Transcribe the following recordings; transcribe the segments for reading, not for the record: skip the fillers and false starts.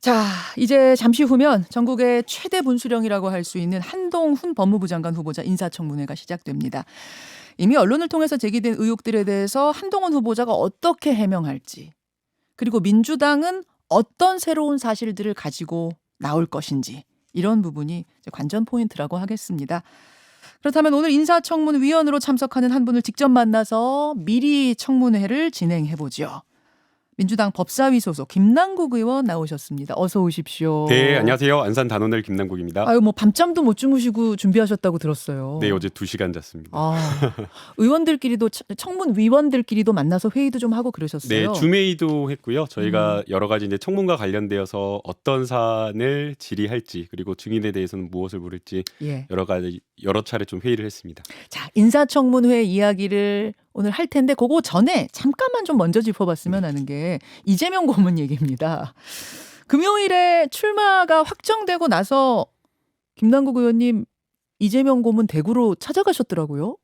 자, 이제 잠시 후면 전국의 최대 분수령이라고 할 수 있는 한동훈 법무부 장관 후보자 인사청문회가 시작됩니다. 이미 언론을 통해서 제기된 의혹들에 대해서 한동훈 후보자가 어떻게 해명할지, 그리고 민주당은 어떤 새로운 사실들을 가지고 나올 것인지, 이런 부분이 이제 관전 포인트라고 하겠습니다. 그렇다면 오늘 인사청문위원으로 참석하는 한 분을 직접 만나서 미리 청문회를 진행해보죠. 민주당 법사위 소속 김남국 의원 나오셨습니다. 어서 오십시오. 네, 안녕하세요. 안산 단오늘 김남국입니다. 아유, 뭐 밤잠도 못 주무시고 준비하셨다고 들었어요. 네, 어제 2시간 잤습니다. 의원들끼리도 청문위원들끼리도 만나서 회의도 좀 하고 그러셨어요. 네, 줌회의도 했고요. 저희가 여러 가지 이제 청문과 관련되어서 어떤 사안을 질의할지, 그리고 증인에 대해서는 무엇을 물을지 예. 여러 차례 좀 회의를 했습니다. 자, 인사청문회 이야기를 오늘 할 텐데 그거 전에 잠깐만 좀 먼저 짚어봤으면 하는 게 이재명 고문 얘기입니다. 금요일에 출마가 확정되고 나서 김남국 의원님 이재명 고문 대구로 찾아가셨더라고요.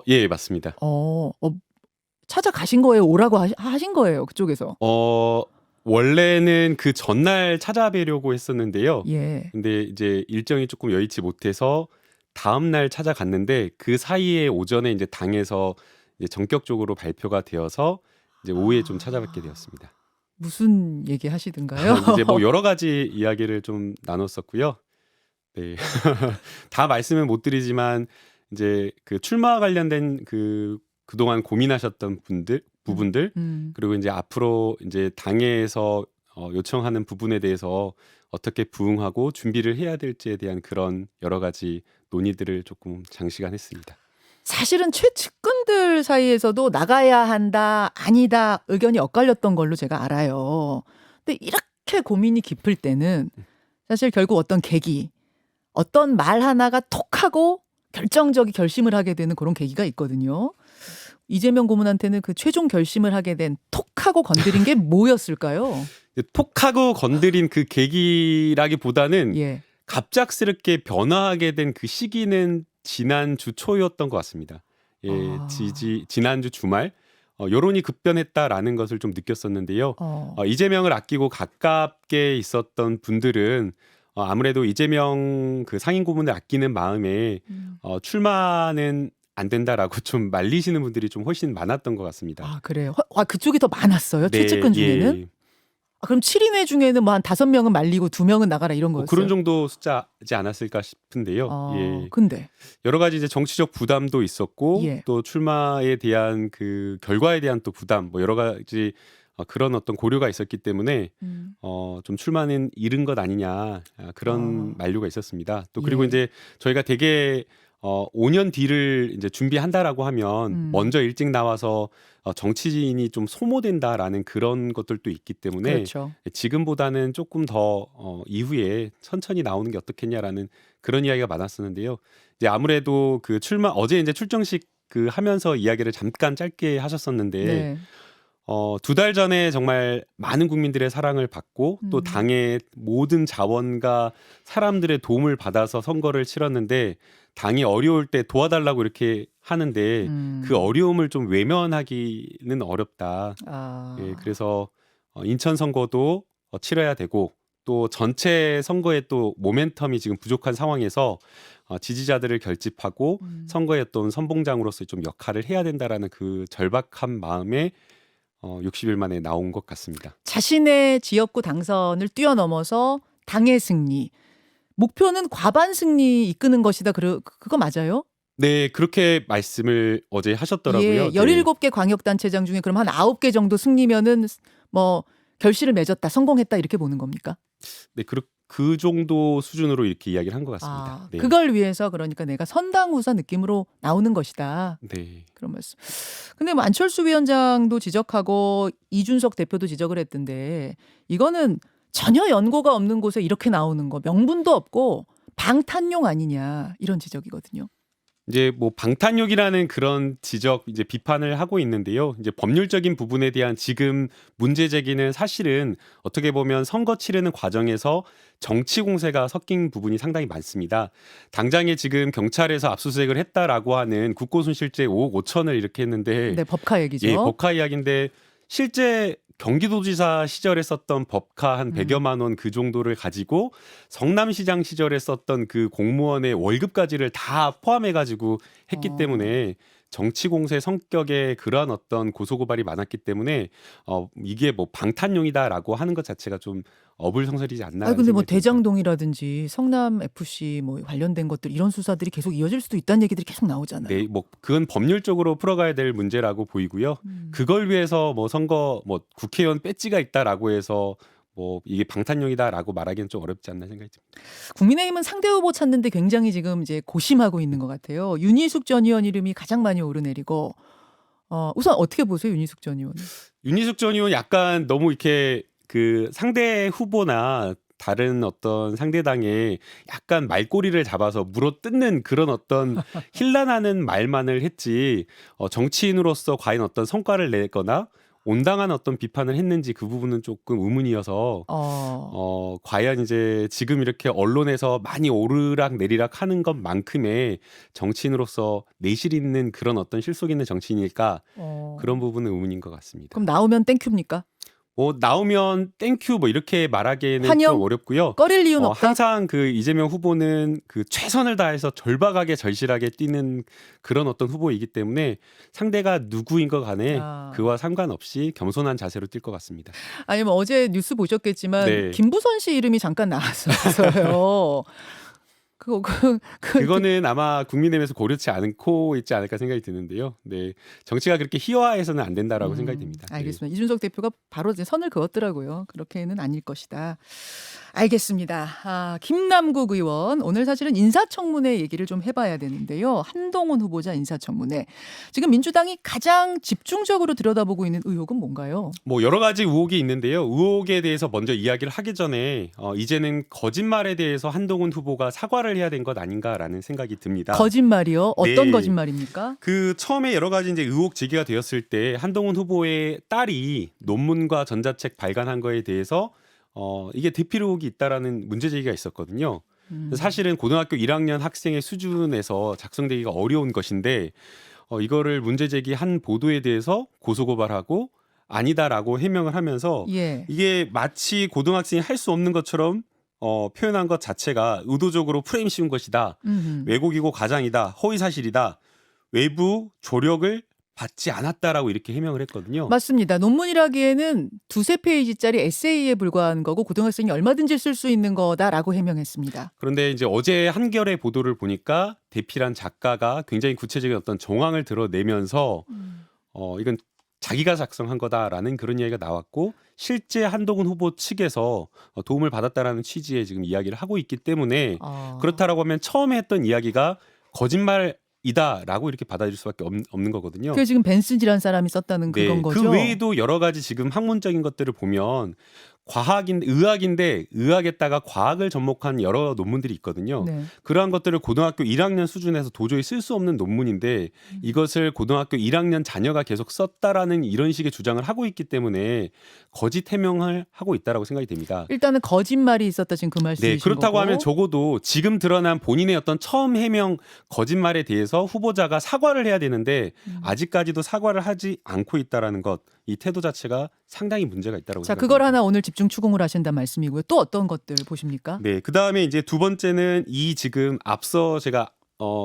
예, 맞습니다. 찾아가신 거예요? 오라고 하신 거예요? 그쪽에서? 원래는 그 전날 찾아뵈려고 했었는데요. 예. 근데 이제 일정이 조금 여의치 못해서 다음 날 찾아갔는데 그 사이에 오전에 이제 당에서 이제 전격적으로 발표가 되어서 이제 오후에 좀 찾아뵙게 되었습니다. 무슨 얘기 하시던가요? 이제 뭐 여러 가지 이야기를 좀 나눴었고요. 네. 다 말씀은 못 드리지만 이제 그 출마 관련된 그동안 고민하셨던 부분들 그리고 이제 앞으로 이제 당에서 요청하는 부분에 대해서 어떻게 부응하고 준비를 해야 될지에 대한 그런 여러 가지 논의들을 조금 장시간 했습니다. 사실은 최측근들 사이에서도 나가야 한다, 아니다 의견이 엇갈렸던 걸로 제가 알아요. 근데 이렇게 고민이 깊을 때는 사실 결국 어떤 계기, 어떤 말 하나가 톡 하고 결정적인 결심을 하게 되는 그런 계기가 있거든요. 이재명 고문한테는 그 최종 결심을 하게 된 톡하고 건드린 게 뭐였을까요? 톡하고 건드린 그 계기라기보다는 예. 갑작스럽게 변화하게 된 그 시기는 지난주 초였던 것 같습니다. 예, 지난주 주말 여론이 급변했다라는 것을 좀 느꼈었는데요. 이재명을 아끼고 가깝게 있었던 분들은 아무래도 이재명 그 상임 고문을 아끼는 마음에 출마는 안 된다라고 좀 말리시는 분들이 좀 훨씬 많았던 것 같습니다. 아, 그래요? 그쪽이 더 많았어요? 네, 최측근 중에는? 예. 그럼 7인회 중에는 뭐 한 5명은 말리고 2명은 나가라 이런 거였어요? 그런 정도 숫자지 않았을까 싶은데요. 예. 근데 여러 가지 이제 정치적 부담도 있었고 예. 또 출마에 대한 그 결과에 대한 또 부담 뭐 여러 가지 그런 어떤 고려가 있었기 때문에 좀 출마는 이른 것 아니냐 그런 만류가 있었습니다. 또 그리고 예. 이제 저희가 되게 5년 뒤를 이제 준비한다라고 하면 먼저 일찍 나와서 정치인이 좀 소모된다라는 그런 것들도 있기 때문에 그렇죠. 지금보다는 조금 더 이후에 천천히 나오는 게 어떻겠냐라는 그런 이야기가 많았었는데요. 이제 아무래도 그 어제 이제 출정식 그 하면서 이야기를 잠깐 짧게 하셨었는데 네. 2달 전에 정말 많은 국민들의 사랑을 받고 또 당의 모든 자원과 사람들의 도움을 받아서 선거를 치렀는데 당이 어려울 때 도와달라고 이렇게 하는데 그 어려움을 좀 외면하기는 어렵다. 예, 그래서 인천 선거도 치러야 되고 또 전체 선거에 또 모멘텀이 지금 부족한 상황에서 지지자들을 결집하고 선거의 어떤 선봉장으로서 좀 역할을 해야 된다라는 그 절박한 마음에 60일 만에 나온 것 같습니다. 자신의 지역구 당선을 뛰어넘어서 당의 승리. 목표는 과반 승리 이끄는 것이다. 그거 맞아요? 네, 그렇게 말씀을 어제 하셨더라고요. 예, 17개 광역단체장 중에 그럼 한 9개 정도 승리면은 뭐 결실을 맺었다, 성공했다 이렇게 보는 겁니까? 네, 그 정도 수준으로 이렇게 이야기를 한 것 같습니다. 네. 그걸 위해서 그러니까 내가 선당후사 느낌으로 나오는 것이다. 네. 그런 말씀. 근데 뭐 안철수 위원장도 지적하고 이준석 대표도 지적을 했던데 이거는 전혀 연고가 없는 곳에 이렇게 나오는 거 명분도 없고 방탄용 아니냐 이런 지적이거든요. 이제 뭐 방탄용이라는 그런 지적 이제 비판을 하고 있는데요. 이제 법률적인 부분에 대한 지금 문제 제기는 사실은 어떻게 보면 선거 치르는 과정에서 정치 공세가 섞인 부분이 상당히 많습니다. 당장에 지금 경찰에서 압수수색을 했다라고 하는 국고손실죄 5억 5천을 이렇게 했는데 네, 법카 얘기죠. 예, 법카 이야기인데 실제 경기도지사 시절에 썼던 법카 한 100여만 원 그 정도를 가지고 성남시장 시절에 썼던 그 공무원의 월급까지를 다 포함해 가지고 했기 어. 때문에 정치 공세 성격의 그러한 어떤 고소 고발이 많았기 때문에 이게 뭐 방탄용이다라고 하는 것 자체가 좀 어불성설이지 않나. 근데 뭐 대장동이라든지 성남 FC 뭐 관련된 것들 이런 수사들이 계속 이어질 수도 있다는 얘기들이 계속 나오잖아요. 네, 뭐 그건 법률적으로 풀어가야 될 문제라고 보이고요. 그걸 위해서 뭐 선거 뭐 국회의원 배지가 있다라고 해서 뭐 이게 방탄용이다라고 말하기는 좀 어렵지 않나 생각이 듭니다. 국민의힘은 상대 후보 찾는데 굉장히 지금 이제 고심하고 있는 것 같아요. 윤희숙 전 의원 이름이 가장 많이 오르내리고 우선 어떻게 보세요, 윤희숙 전 의원은? 윤희숙 전 의원 약간 너무 이렇게 그 상대 후보나 다른 어떤 상대당에 약간 말꼬리를 잡아서 물어뜯는 그런 어떤 힐난하는 말만을 했지 정치인으로서 과연 어떤 성과를 내거나 온당한 어떤 비판을 했는지 그 부분은 조금 의문이어서 과연 이제 지금 이렇게 언론에서 많이 오르락 내리락 하는 것만큼의 정치인으로서 내실 있는 그런 어떤 실속 있는 정치인일까 그런 부분은 의문인 것 같습니다. 그럼 나오면 땡큐입니까? 나오면 땡큐 뭐 이렇게 말하기에는 환영? 좀 어렵고요. 꺼릴 이유는 없다. 항상 그 이재명 후보는 그 최선을 다해서 절박하게 절실하게 뛰는 그런 어떤 후보이기 때문에 상대가 누구인 것 간에 그와 상관없이 겸손한 자세로 뛸 것 같습니다. 아니면 어제 뉴스 보셨겠지만 네. 김부선 씨 이름이 잠깐 나왔었어요. 그거는 아마 국민의힘에서 고려치 않고 있지 않을까 생각이 드는데요. 네, 정치가 그렇게 희화해서는 안 된다라고 생각이 됩니다. 알겠습니다. 이준석 대표가 바로 이제 선을 그었더라고요. 그렇게는 아닐 것이다. 알겠습니다. 김남국 의원 오늘 사실은 인사청문회 얘기를 좀 해봐야 되는데요. 한동훈 후보자 인사청문회. 지금 민주당이 가장 집중적으로 들여다보고 있는 의혹은 뭔가요? 뭐 여러 가지 의혹이 있는데요. 의혹에 대해서 먼저 이야기를 하기 전에 이제는 거짓말에 대해서 한동훈 후보가 사과를 해야 된 것 아닌가라는 생각이 듭니다. 거짓말이요? 어떤 네. 거짓말입니까? 그 처음에 여러 가지 이제 의혹 제기가 되었을 때 한동훈 후보의 딸이 논문과 전자책 발간한 거에 대해서 이게 대필 의혹이 있다라는 문제 제기가 있었거든요. 사실은 고등학교 1학년 학생의 수준에서 작성되기가 어려운 것인데 이거를 문제 제기한 보도에 대해서 고소고발하고 아니다라고 해명을 하면서 이게 마치 고등학생이 할 수 없는 것처럼 표현한 것 자체가 의도적으로 프레임 씌운 것이다. 왜곡이고 가장이다. 허위사실이다. 외부 조력을 받지 않았다라고 이렇게 해명을 했거든요. 맞습니다. 논문이라기에는 2-3페이지짜리 에세이에 불과한 거고 고등학생이 얼마든지 쓸 수 있는 거다라고 해명했습니다. 그런데 이제 어제 한겨레 보도를 보니까 대필한 작가가 굉장히 구체적인 어떤 정황을 드러내면서 이건 자기가 작성한 거다라는 그런 이야기가 나왔고 실제 한동훈 후보 측에서 도움을 받았다라는 취지의 지금 이야기를 하고 있기 때문에 그렇다라고 하면 처음에 했던 이야기가 거짓말이다라고 이렇게 받아들일 수밖에 없는 거거든요. 그게 지금 벤슨이라는 사람이 썼다는 그건 거죠? 그 외에도 여러 가지 지금 학문적인 것들을 보면 의학인데 의학에다가 과학을 접목한 여러 논문들이 있거든요. 그러한 것들을 고등학교 1학년 수준에서 도저히 쓸 수 없는 논문인데 이것을 고등학교 1학년 자녀가 계속 썼다라는 이런 식의 주장을 하고 있기 때문에 거짓 해명을 하고 있다라고 생각이 됩니다. 일단은 거짓말이 있었다 지금 그 말씀이신 거고. 그렇다고 하면 적어도 지금 드러난 본인의 어떤 처음 해명 거짓말에 대해서 후보자가 사과를 해야 되는데 아직까지도 사과를 하지 않고 있다라는 것, 이 태도 자체가 상당히 문제가 있다라고 생각합니다. 그걸 하나 오늘 집중 추궁을 하신다는 말씀이고요. 또 어떤 것들 보십니까? 네, 그다음에 이제 두 번째는 이 지금 앞서 제가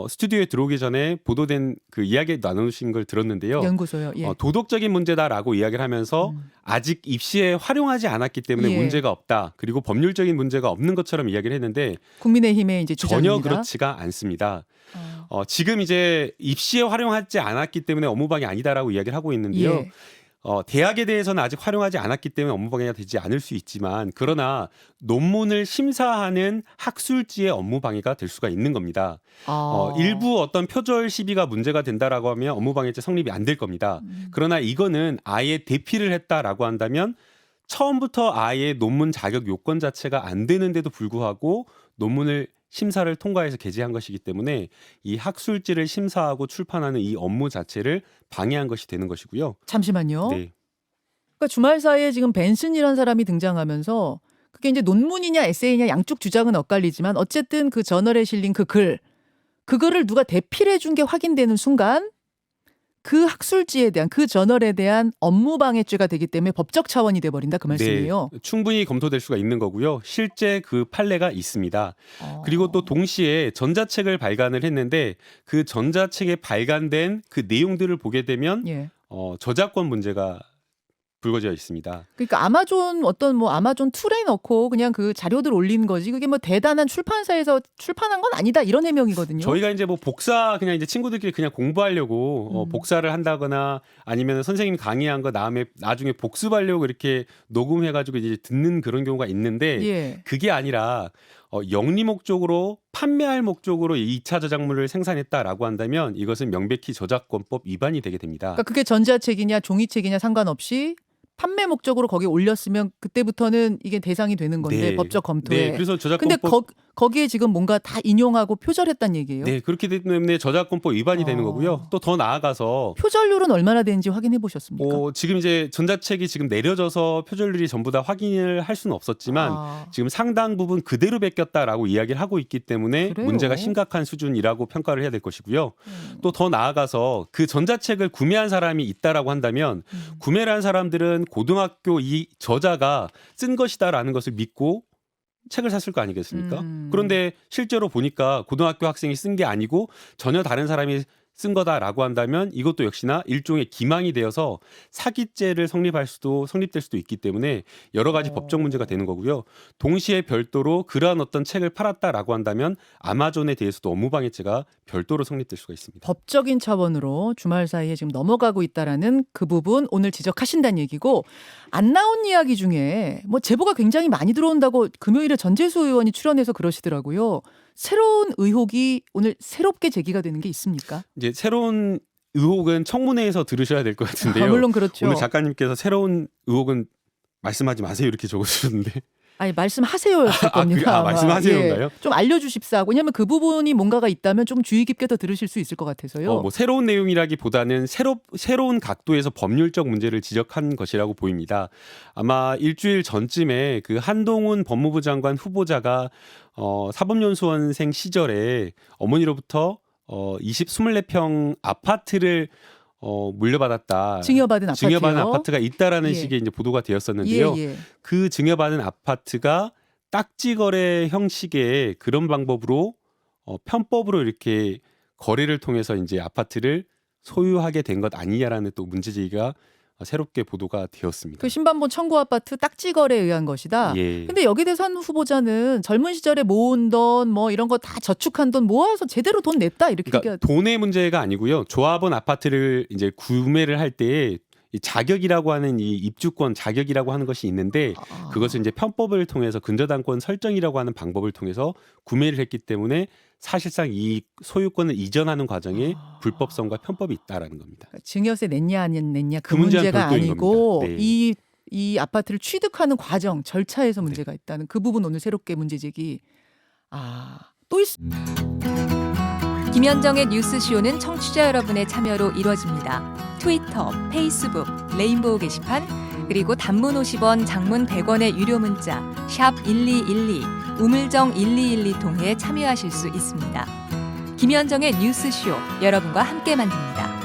스튜디오에 들어오기 전에 보도된 그 이야기 나누신 걸 들었는데요. 연구소요. 도덕적인 문제다라고 이야기를 하면서 아직 입시에 활용하지 않았기 때문에 문제가 없다. 그리고 법률적인 문제가 없는 것처럼 이야기를 했는데 국민의힘의 이제 주장입니다. 전혀 그렇지가 않습니다. 지금 이제 입시에 활용하지 않았기 때문에 업무방해 아니다라고 이야기를 하고 있는데요. 대학에 대해서는 아직 활용하지 않았기 때문에 업무방해가 되지 않을 수 있지만 그러나 논문을 심사하는 학술지의 업무방해가 될 수가 있는 겁니다. 일부 어떤 표절 시비가 문제가 된다라고 하면 업무방해죄 성립이 안 될 겁니다. 그러나 이거는 아예 대피를 했다라고 한다면 처음부터 아예 논문 자격 요건 자체가 안 되는데도 불구하고 논문을 심사를 통과해서 게재한 것이기 때문에 이 학술지를 심사하고 출판하는 이 업무 자체를 방해한 것이 되는 것이고요. 잠시만요. 네. 그러니까 주말 사이에 지금 벤슨이라는 사람이 등장하면서 그게 이제 논문이냐 에세이냐 양쪽 주장은 엇갈리지만 어쨌든 그 저널에 실린 그 글을 누가 대필해 준 게 확인되는 순간 그 학술지에 대한 그 저널에 대한 업무방해죄가 되기 때문에 법적 차원이 돼버린다 그 말씀이에요. 네, 충분히 검토될 수가 있는 거고요. 실제 그 판례가 있습니다. 그리고 또 동시에 전자책을 발간을 했는데 그 전자책에 발간된 그 내용들을 보게 되면 예. 저작권 문제가 불거져 있습니다. 그러니까 아마존 어떤 뭐 아마존 툴에 넣고 그냥 그 자료들 올린 거지 그게 뭐 대단한 출판사에서 출판한 건 아니다 이런 해명이거든요. 저희가 이제 뭐 복사 그냥 이제 친구들끼리 그냥 공부하려고 복사를 한다거나 아니면 선생님 강의한 거 나중에 복습하려고 이렇게 녹음해가지고 이제 듣는 그런 경우가 있는데 예. 그게 아니라 영리 목적으로 판매할 목적으로 2차 저작물을 생산했다라고 한다면 이것은 명백히 저작권법 위반이 되게 됩니다. 그러니까 그게 전자책이냐 종이책이냐 상관없이 판매 목적으로 거기에 올렸으면 그때부터는 이게 대상이 되는 건데 네. 법적 검토에. 네, 그래서 근데 저작권법 거기에 지금 뭔가 다 인용하고 표절했다는 얘기예요. 네, 그렇기 때문에 저작권법 위반이 되는 거고요. 또 더 나아가서 표절률은 얼마나 되는지 확인해 보셨습니까? 지금 이제 전자책이 지금 내려져서 표절률이 전부 다 확인을 할 수는 없었지만 지금 상당 부분 그대로 베꼈다라고 이야기를 하고 있기 때문에 그래요? 문제가 심각한 수준이라고 평가를 해야 될 것이고요. 또 더 나아가서 그 전자책을 구매한 사람이 있다라고 한다면 구매를 한 사람들은 고등학교 이 저자가 쓴 것이다라는 것을 믿고 책을 샀을 거 아니겠습니까? 그런데 실제로 보니까 고등학교 학생이 쓴 게 아니고 전혀 다른 사람이 쓴 거다라고 한다면 이것도 역시나 일종의 기망이 되어서 사기죄를 성립될 수도 있기 때문에 여러 가지 법적 문제가 되는 거고요. 동시에 별도로 그러한 어떤 책을 팔았다라고 한다면 아마존에 대해서도 업무방해죄가 별도로 성립될 수가 있습니다. 법적인 차원으로 주말 사이에 지금 넘어가고 있다라는 그 부분 오늘 지적하신다는 얘기고 안 나온 이야기 중에 뭐 제보가 굉장히 많이 들어온다고 금요일에 전재수 의원이 출연해서 그러시더라고요. 새로운 의혹이 오늘 새롭게 제기가 되는 게 있습니까? 이제 새로운 의혹은 청문회에서 들으셔야 될 것 같은데요. 물론 그렇죠. 오늘 작가님께서 새로운 의혹은 말씀하지 마세요 이렇게 적어주셨는데. 아니 말씀하세요였을 겁니다. 말씀하세요인가요? 좀 알려주십사. 왜냐하면 그 부분이 뭔가가 있다면 좀 주의 깊게 더 들으실 수 있을 것 같아서요. 뭐 새로운 내용이라기보다는 새로운 각도에서 법률적 문제를 지적한 것이라고 보입니다. 아마 일주일 전쯤에 그 한동훈 법무부 장관 후보자가 사법연수원생 시절에 어머니로부터 24평 아파트를 물려받았다. 증여받은 아파트가 있다라는 식의 이제 보도가 되었었는데요. 그 증여받은 아파트가 딱지거래 형식의 그런 방법으로 편법으로 이렇게 거래를 통해서 이제 아파트를 소유하게 된 것 아니냐라는 또 문제 제기가 새롭게 보도가 되었습니다. 그 신반본 청구 아파트 딱지 거래에 의한 것이다. 예. 근데 여기 대해서 한 후보자는 젊은 시절에 모은 돈 뭐 이런 거 다 저축한 돈 모아서 제대로 돈 냈다 이렇게 그러니까 돈의 문제가 아니고요. 조합원 아파트를 이제 구매를 할 때에 이 자격이라고 하는 이 입주권 자격이라고 하는 것이 있는데 그것을 이제 편법을 통해서 근저당권 설정이라고 하는 방법을 통해서 구매를 했기 때문에 사실상 이 소유권을 이전하는 과정에 불법성과 편법이 있다라는 겁니다. 증여세 냈냐 안 냈냐 그 문제는 문제가 별도인 아니고 겁니다. 네. 이 아파트를 취득하는 과정 절차에서 문제가 있다는 그 부분 오늘 새롭게 문제 제기. 또 있. 김현정의 뉴스쇼는 청취자 여러분의 참여로 이루어집니다. 트위터, 페이스북, 레인보우 게시판, 그리고 단문 50원, 장문 100원의 유료 문자 샵 1212, 우물정 1212 통해 참여하실 수 있습니다. 김현정의 뉴스쇼 여러분과 함께 만듭니다.